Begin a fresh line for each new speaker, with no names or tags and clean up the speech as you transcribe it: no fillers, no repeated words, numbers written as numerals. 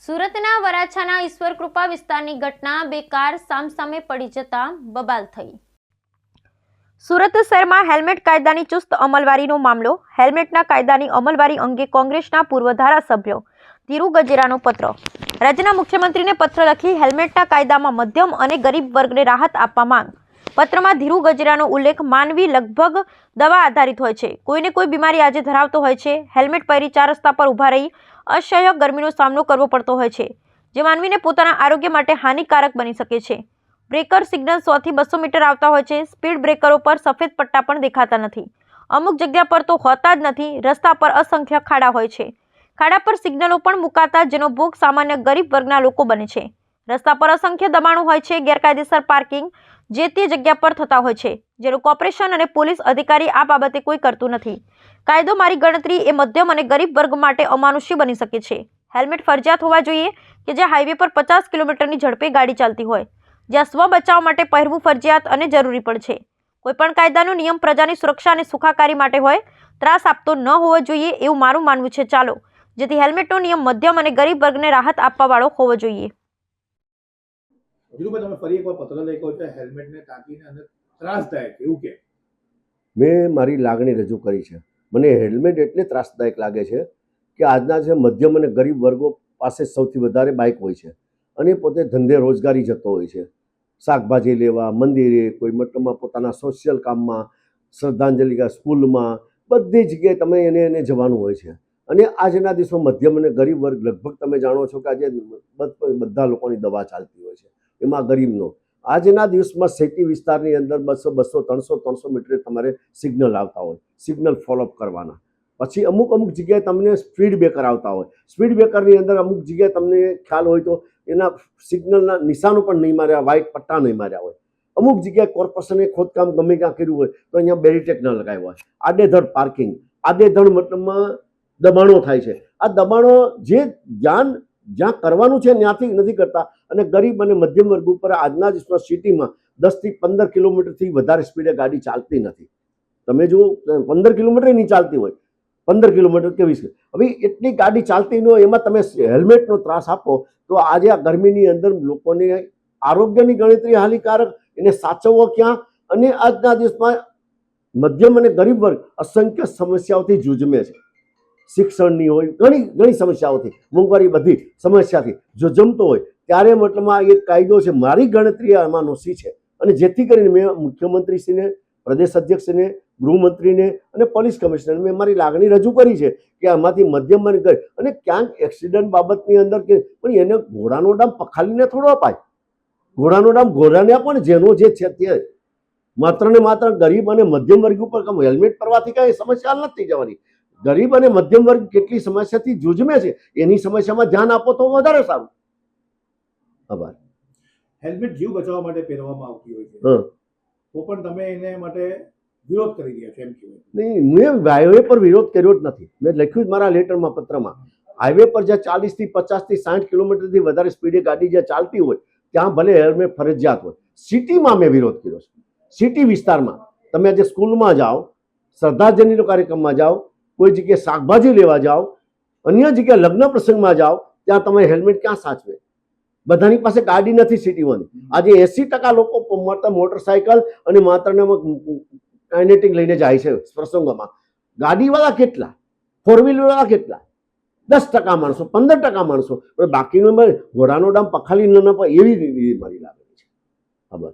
સુરતના વરાછાના ઈશ્વરકૃપા વિસ્તારની ઘટના બે કાર સામસામે પડી જતા બબાલ થઈ। સુરત શહેરમાં હેલ્મેટ કાયદાની ચુસ્ત અમલવારીનો મામલો। હેલ્મેટના કાયદાની અમલવારી અંગે કોંગ્રેસના પૂર્વ ધારાસભ્ય ધીરુ ગજેરાનો પત્ર। રાજ્યના મુખ્યમંત્રીને પત્ર લખી હેલ્મેટના કાયદામાં મધ્યમ અને ગરીબ વર્ગને રાહત આપવા માંગ। પત્રમાં ધીરુ ગજેરાનો ઉલ્લેખ માનવી લગભગ દવા આધારિત હોય છે। કોઈને કોઈ બીમારી આજે ધરાવતો હોય છે। હેલ્મેટ પહેરી ચાર રસ્તા પર ઊભા રહી અસહ્ય ગરમીનો સામનો કરવો પડતો હોય છે, જે માનવીને પોતાના આરોગ્ય માટે હાનિકારક બની શકે છે। બ્રેકર સિગ્નલ 100 થી 200 મીટર આવતા હોય છે। સ્પીડ બ્રેકરો પર સફેદ પટ્ટા પણ દેખાતા નથી। અમુક જગ્યા પર તો હોતા જ નથી। રસ્તા પર અસંખ્ય ખાડા હોય છે। ખાડા પર સિગ્નલો પણ મુકાતા જેનો ભોગ સામાન્ય ગરીબ વર્ગના લોકો બને છે। રસ્તા પર અસંખ્ય દબાણો હોય છે। ગેરકાયદેસર પાર્કિંગ જે તે જગ્યા પર થતા હોય છે, જેનું કોર્પોરેશન અને પોલીસ અધિકારી આ બાબતે કોઈ કરતું નથી। કાયદો મારી ગણતરી એ મધ્યમ અને ગરીબ વર્ગ માટે અમાનુષી બની શકે છે। હેલ્મેટ ફરજિયાત હોવા જોઈએ કે જે હાઈવે પર 50 કિલોમીટરની ઝડપે ગાડી ચાલતી હોય, જ્યાં સ્વ બચાવ માટે પહેરવું ફરજિયાત અને જરૂરી પણ છે। કોઈપણ કાયદાનો નિયમ પ્રજાની સુરક્ષા અને સુખાકારી માટે હોય, ત્રાસ આપતો ન હોવો જોઈએ એવું મારું માનવું છે। ચાલો જેથી હેલ્મેટનો નિયમ મધ્યમ અને ગરીબ વર્ગને રાહત આપવા વાળો હોવો જોઈએ।
ધીરુભાઈ, તમે ફરી એકવાર પત્ર લખ્યો છે હેલ્મેટને ટાંકીને અને ત્રાસદાયક એવું કે
મેં મારી લાગણી રજૂ કરી છે। મને હેલ્મેટ એટલે ત્રાસદાયક લાગે છે કે આજના જે મધ્યમ અને ગરીબ વર્ગો પાસે સૌથી વધારે બાઇક હોય છે અને પોતે ધંધે રોજગારી જતો હોય છે, શાકભાજી લેવા, મંદિરે, કોઈ મતલબમાં પોતાના સોશિયલ કામમાં, શ્રદ્ધાંજલિ સ્કૂલમાં, બધી જગ્યાએ તમે એને જવાનું હોય છે। અને આજના દિવસમાં મધ્યમ અને ગરીબ વર્ગ લગભગ તમે જાણો છો કે આજે બધા લોકોની દવા ચાલતી હોય છે, એમાં ગરીબનો આજના દિવસમાં સિટી વિસ્તારની અંદર 200, 200, 300 મીટરે તમારે સિગ્નલ આવતા હોય, સિગ્નલ ફોલોઅપ કરવાના। પછી અમુક જગ્યાએ તમને સ્પીડ બ્રેકર આવતા હોય, સ્પીડ બ્રેકરની અંદર અમુક જગ્યાએ તમને ખ્યાલ હોય તો એના સિગ્નલના નિશાનો પણ નહીં માર્યા, વ્હાઇટ પટ્ટા નહીં માર્યા હોય। અમુક જગ્યાએ કોર્પોરેશને ખોદકામ ગમે ત્યાં કર્યું હોય તો અહીંયા બેરીટેક ન લગાવ્યા હોય। આડેધડ પાર્કિંગ, આડેધડ મતલબમાં દબાણો થાય છે। આ દબાણો જ્યાં કરવાનું છે ત્યાંથી નથી કરતા અને ગરીબ અને મધ્યમ વર્ગ ઉપર આજના દિવસમાં સિટીમાં 10 થી 15 કિલોમીટરથી વધારે સ્પીડે ગાડી ચાલતી નથી। તમે જો 15 કિલોમીટર નહીં ચાલતી હોય, 15 કિલોમીટર કે 20, હવે એટલી ગાડી ચાલતી ન હોય એમાં તમે હેલ્મેટનો ત્રાસ આપો તો આજે આ ગરમીની અંદર લોકોને આરોગ્યની ગણતરી હાનિકારક, એને સાચવવો ક્યાં? અને આજના દિવસમાં મધ્યમ અને ગરીબ વર્ગ અસંખ્ય સમસ્યાઓથી જૂઝમે છે। શિક્ષણની હોય, ઘણી સમસ્યાઓથી, મોંઘવારી, બધી સમસ્યાથી જૂઝમતો હોય ત્યારે મતલબમાં એક કાયદો છે, મારી ગણતરી આમાં નોશી છે। અને જેથી કરીને મેં મુખ્યમંત્રીશ્રીને, પ્રદેશ અધ્યક્ષને, ગૃહમંત્રીને અને પોલીસ કમિશનરને મેં મારી લાગણી રજૂ કરી છે કે આમાંથી મધ્યમ અને ગરીબ, અને ક્યાંક એક્સિડન્ટ બાબતની અંદર કે પણ એને ઘોડાનો ડામ પખાલીને થોડો અપાય। ઘોડાનો ડામ ઘોડાને આપો ને, જેનો જે છે તે। માત્ર ને માત્ર ગરીબ અને મધ્યમ વર્ગ ઉપર હેલ્મેટ પરવાથી કાંઈ સમસ્યા નથી જવાની। ગરીબ અને મધ્યમ વર્ગ કેટલી સમસ્યાથી જૂઝમે છે એની સમસ્યામાં ધ્યાન આપો તો વધારે સારું। આભાર।
હેલ્મેટ જીવ બચાવવા માટે પહેરવામાં આવતી હોય છે, તો પણ તમે એને માટે વિરોધ કરી રહ્યા છો એમ કહેવાય?
નહીં, મેં હાઈવે પર વિરોધ કર્યો જ નથી। મેં લખ્યું જ મારા લેટરમાં, પત્રમાં, હાઈવે પર જ્યાં 40 થી 50 થી 60 કિલોમીટરથી વધારે સ્પીડે ગાડી જ્યાં ચાલતી હોય ત્યાં ભલે હેલ્મેટ ફરજિયાત હોય। સિટીમાં મેં વિરોધ કર્યો છે। સિટી વિસ્તારમાં તમે આજે સ્કૂલમાં જાઓ, શ્રદ્ધાંજલિનો કાર્યક્રમમાં જાઓ, કોઈ જગ્યાએ શાકભાજી લેવા જાઓ, અન્ય જગ્યાએ લગ્ન પ્રસંગમાં જાઓ, ત્યાં તમે હેલ્મેટ ક્યાં સાચવે? બધાની પાસે ગાડી નથી સિટીમાં। આજે 80% લોકો મોટરસાયકલ અને માત્ર કાઇનેટિક લઈને જાય છે પ્રસંગોમાં। ગાડીવાળા કેટલા? 4 વ્હીલરવાળા કેટલા? 10% માણસો, 15% માણસો, બાકીનો ઘોડાનો ડામ પખાલી ન એવી મારી લાગણી છે। આભાર।